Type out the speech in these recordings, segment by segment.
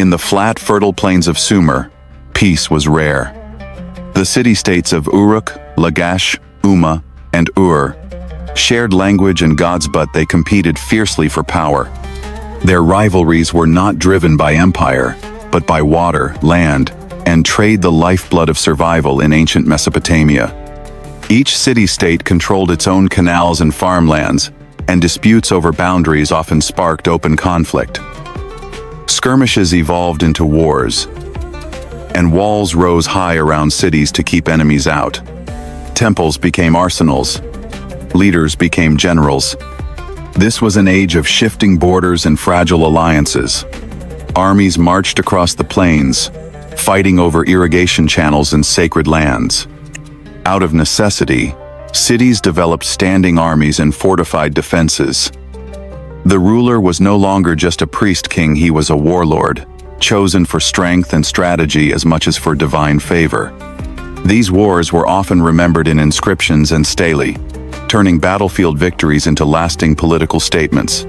In the flat, fertile plains of Sumer, peace was rare. The city-states of Uruk, Lagash, Umma, and shared language and gods, but they competed fiercely for power. Their rivalries were not driven by empire, but by water, land, and trade, the lifeblood of survival in ancient Mesopotamia. Each city-state controlled its own canals and farmlands, and disputes over boundaries often sparked open conflict. Skirmishes evolved into wars, and walls rose high around cities to keep enemies out. Temples became arsenals. Leaders became generals. This was an age of shifting borders and fragile alliances. Armies marched across the plains, fighting over irrigation channels and sacred lands. Out of necessity, cities developed standing armies and fortified defenses. The ruler was no longer just a priest-king, he was a warlord, chosen for strength and strategy as much as for divine favor. These wars were often remembered in inscriptions and stele, turning battlefield victories into lasting political statements.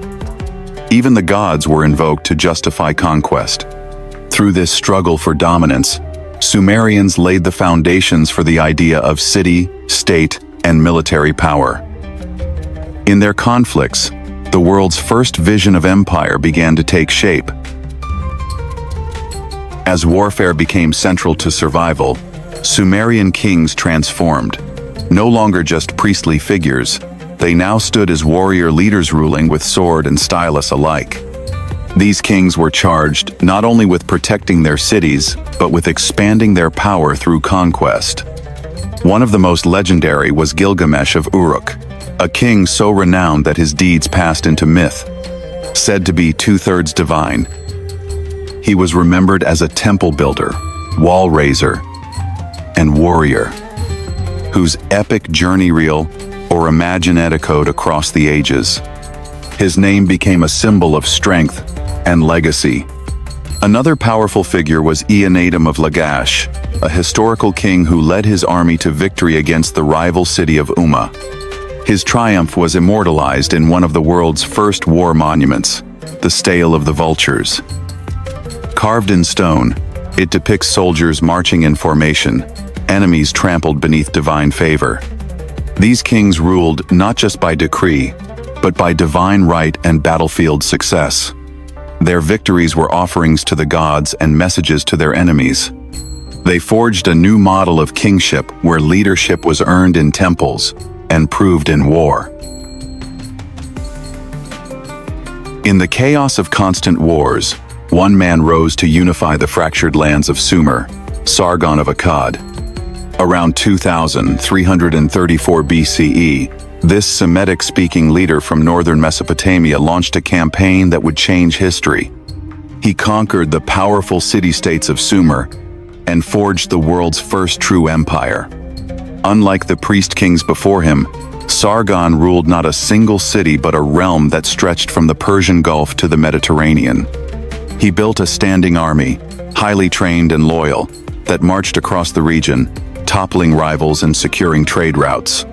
Even the gods were invoked to justify conquest. Through this struggle for dominance, Sumerians laid the foundations for the idea of city, state, and military power. In their conflicts, the world's first vision of empire began to take shape. As warfare became central to survival, Sumerian kings transformed. No longer just priestly figures, they now stood as warrior leaders ruling with sword and stylus alike. These kings were charged not only with protecting their cities, but with expanding their power through conquest. One of the most legendary was Gilgamesh of Uruk, a king so renowned that his deeds passed into myth. Said to be two-thirds divine, he was remembered as a temple builder, wall raiser, and warrior, whose epic journey reel or Reimagined echoed across the ages. His name became a symbol of strength and legacy. Another powerful figure was Eannatum of Lagash, a historical king who led his army to victory against the rival city of Umma. His triumph was immortalized in one of the world's first war monuments, the Stele of the Vultures. Carved in stone, it depicts soldiers marching in formation, enemies trampled beneath divine favor. These kings ruled not just by decree, but by divine right and battlefield success. Their victories were offerings to the gods and messages to their enemies. They forged a new model of kingship where leadership was earned in temples and proved in war. In the chaos of constant wars, one man rose to unify the fractured lands of Sumer, Sargon of Akkad. Around 2334 BCE, this Semitic-speaking leader from northern Mesopotamia launched a campaign that would change history. He conquered the powerful city-states of Sumer and forged the world's first true empire. Unlike the priest-kings before him, Sargon ruled not a single city but a realm that stretched from the Persian Gulf to the Mediterranean. He built a standing army, highly trained and loyal, that marched across the region, toppling rivals and securing trade routes.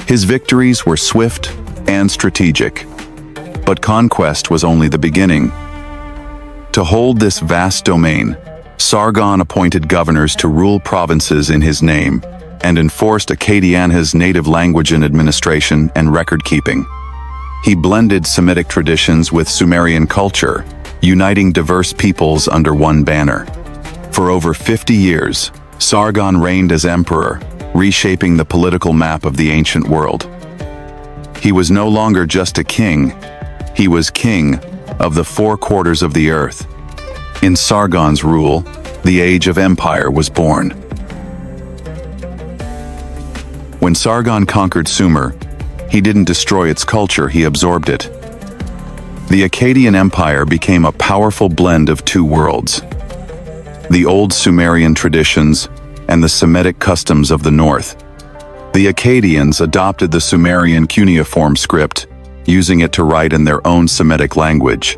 His victories were swift and strategic, but conquest was only the beginning. To hold this vast domain, Sargon appointed governors to rule provinces in his name and enforced Enheduanna's native language in administration and record-keeping. He blended Semitic traditions with Sumerian culture, uniting diverse peoples under one banner. For over 50 years, Sargon reigned as emperor, reshaping the political map of the ancient world. He was no longer just a king, he was king of the four quarters of the earth. In Sargon's rule, the age of empire was born. When Sargon conquered Sumer, he didn't destroy its culture, he absorbed it. The Akkadian Empire became a powerful blend of two worlds: the old Sumerian traditions and the Semitic customs of the north. The Akkadians adopted the Sumerian cuneiform script, using it to write in their own Semitic language.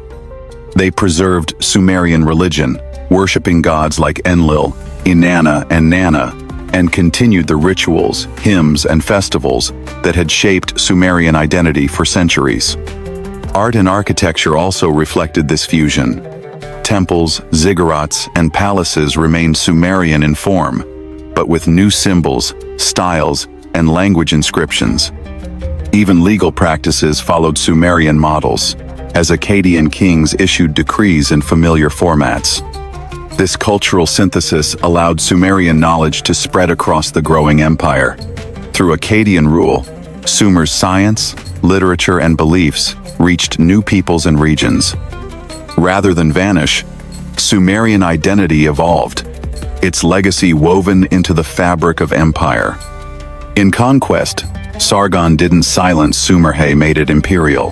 They preserved Sumerian religion, worshipping gods like Enlil, Inanna, and Nanna, and continued the rituals, hymns, and festivals that had shaped Sumerian identity for centuries. Art and architecture also reflected this fusion. Temples, ziggurats, and palaces remained Sumerian in form, but with new symbols, styles, and language inscriptions. Even legal practices followed Sumerian models, as Akkadian kings issued decrees in familiar formats. This cultural synthesis allowed Sumerian knowledge to spread across the growing empire. Through Akkadian rule, Sumer's science, literature, and beliefs reached new peoples and regions. Rather than vanish, Sumerian identity evolved, its legacy woven into the fabric of empire. In conquest, Sargon didn't silence Sumer, he made it imperial.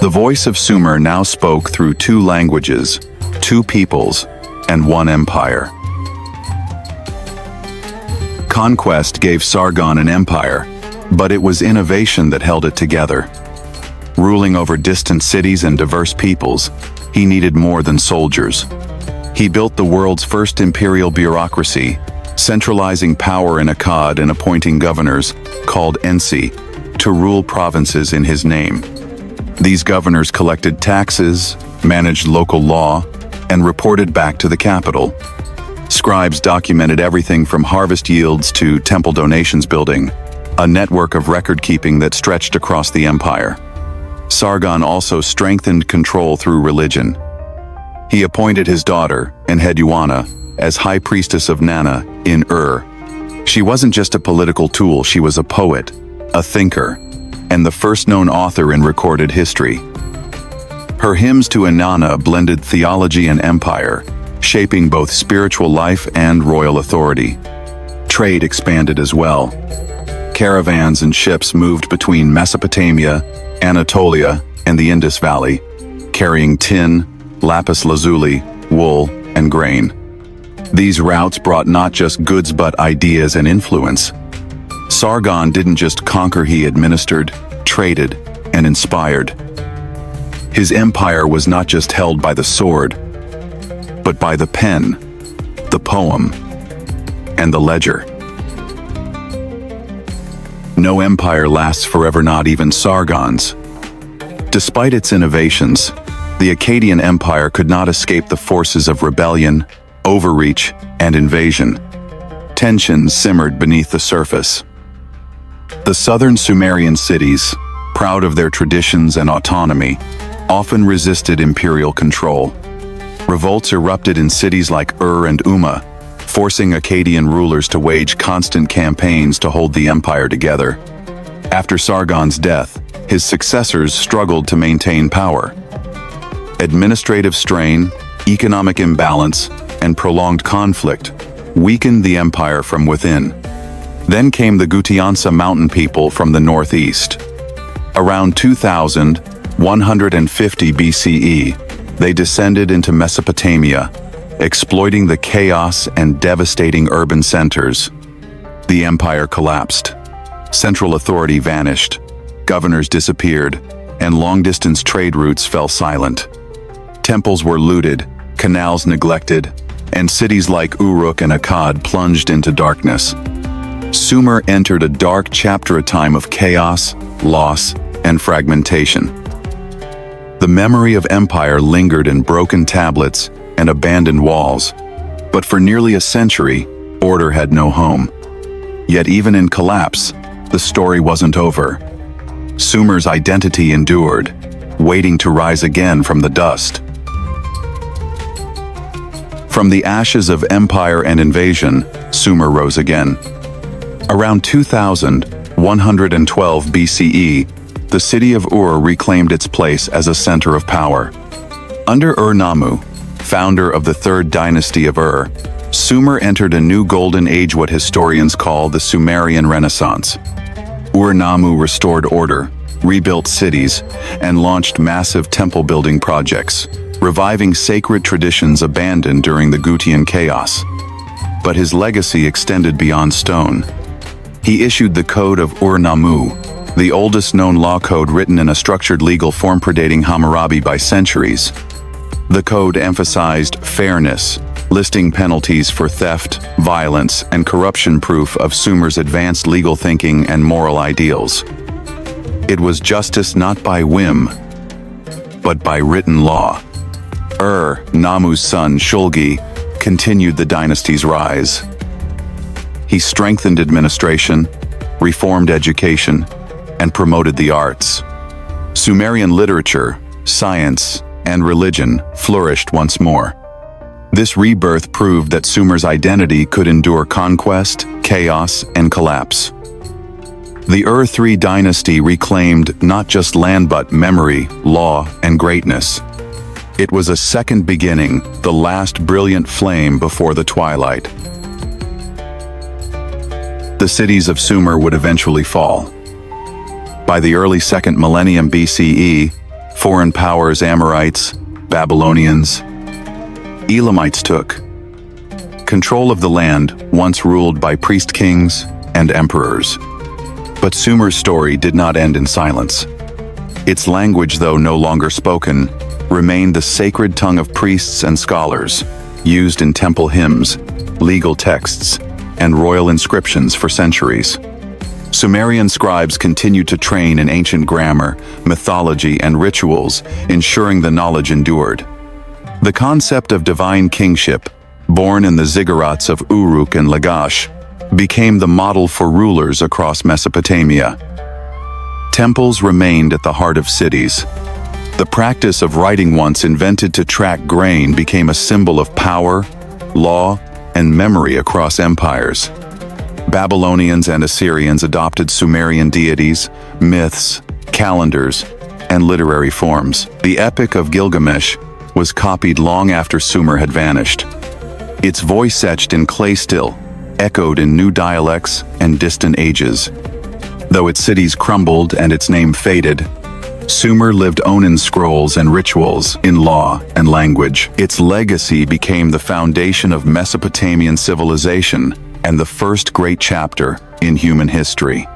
The voice of Sumer now spoke through two languages, two peoples, and one empire. Conquest gave Sargon an empire, but it was innovation that held it together. Ruling over distant cities and diverse peoples, he needed more than soldiers. He built the world's first imperial bureaucracy, centralizing power in Akkad and appointing governors, called Ensi, to rule provinces in his name. These governors collected taxes, managed local law, and reported back to the capital. Scribes documented everything from harvest yields to temple donations, building a network of record-keeping that stretched across the empire. Sargon also strengthened control through religion. He appointed his daughter, Enheduanna, as high priestess of Nanna in Ur. She wasn't just a political tool, she was a poet, a thinker, and the first known author in recorded history. Her hymns to Inanna blended theology and empire, shaping both spiritual life and royal authority. Trade expanded as well. Caravans and ships moved between Mesopotamia, Anatolia, and the Indus Valley, carrying tin, lapis lazuli, wool, and grain. These routes brought not just goods but ideas and influence. Sargon didn't just conquer, he administered, traded, and inspired. His empire was not just held by the sword, but by the pen, the poem, and the ledger. No empire lasts forever, not even Sargon's. Despite its innovations, the Akkadian Empire could not escape the forces of rebellion, overreach, and invasion. Tensions simmered beneath the surface. The southern Sumerian cities, proud of their traditions and autonomy, often resisted imperial control. Revolts erupted in cities like Ur and Umma, forcing Akkadian rulers to wage constant campaigns to hold the empire together. After Sargon's death, his successors struggled to maintain power. Administrative strain, economic imbalance, and prolonged conflict weakened the empire from within. Then came the Gutiansa mountain people from the northeast. Around 2150 BCE, they descended into Mesopotamia, exploiting the chaos and devastating urban centers. The empire collapsed. Central authority vanished, governors disappeared, and long-distance trade routes fell silent. Temples were looted, canals neglected, and cities like Uruk and Akkad plunged into darkness. Sumer entered a dark chapter, a time of chaos, loss, and fragmentation. The memory of empire lingered in broken tablets and abandoned walls, but for nearly a century, order had no home. Yet even in collapse, the story wasn't over. Sumer's identity endured, waiting to rise again from the dust. From the ashes of empire and invasion, Sumer rose again. Around 2112 BCE, the city of Ur reclaimed its place as a center of power. Under Ur-Nammu, founder of the third dynasty of Ur, Sumer entered a new golden age, what historians call the Sumerian Renaissance. Ur-Nammu restored order, rebuilt cities, and launched massive temple-building projects, reviving sacred traditions abandoned during the Gutian chaos. But his legacy extended beyond stone. He issued the Code of Ur-Nammu, the oldest known law code written in a structured legal form predating Hammurabi by centuries. The code emphasized fairness, listing penalties for theft, violence, and corruption, proof of Sumer's advanced legal thinking and moral ideals. It was justice not by whim, but by written law. Namu's son Shulgi, continued the dynasty's rise. He strengthened administration, reformed education, and promoted the arts. Sumerian literature, science, and religion flourished once more. This rebirth proved that Sumer's identity could endure conquest, chaos, and collapse. The Ur-3 dynasty reclaimed not just land but memory, law, and greatness. It was a second beginning, the last brilliant flame before the twilight. The cities of Sumer would eventually fall. By the early 2nd millennium BCE, foreign powers Amorites, Babylonians, Elamites took control of the land once ruled by priest kings and emperors. But Sumer's story did not end in silence. Its language, though no longer spoken, remained the sacred tongue of priests and scholars, used in temple hymns, legal texts, and royal inscriptions for centuries. Sumerian scribes continued to train in ancient grammar, mythology, and rituals, ensuring the knowledge endured. The concept of divine kingship, born in the ziggurats of Uruk and Lagash, became the model for rulers across Mesopotamia. Temples remained at the heart of cities. The practice of writing, once invented to track grain, became a symbol of power, law, and memory across empires. Babylonians and Assyrians adopted Sumerian deities, myths, calendars, and literary forms. The Epic of Gilgamesh was copied long after Sumer had vanished. Its voice, etched in clay still, echoed in new dialects and distant ages. Though its cities crumbled and its name faded, Sumer lived on in scrolls and rituals, in law and language. Its legacy became the foundation of Mesopotamian civilization and the first great chapter in human history.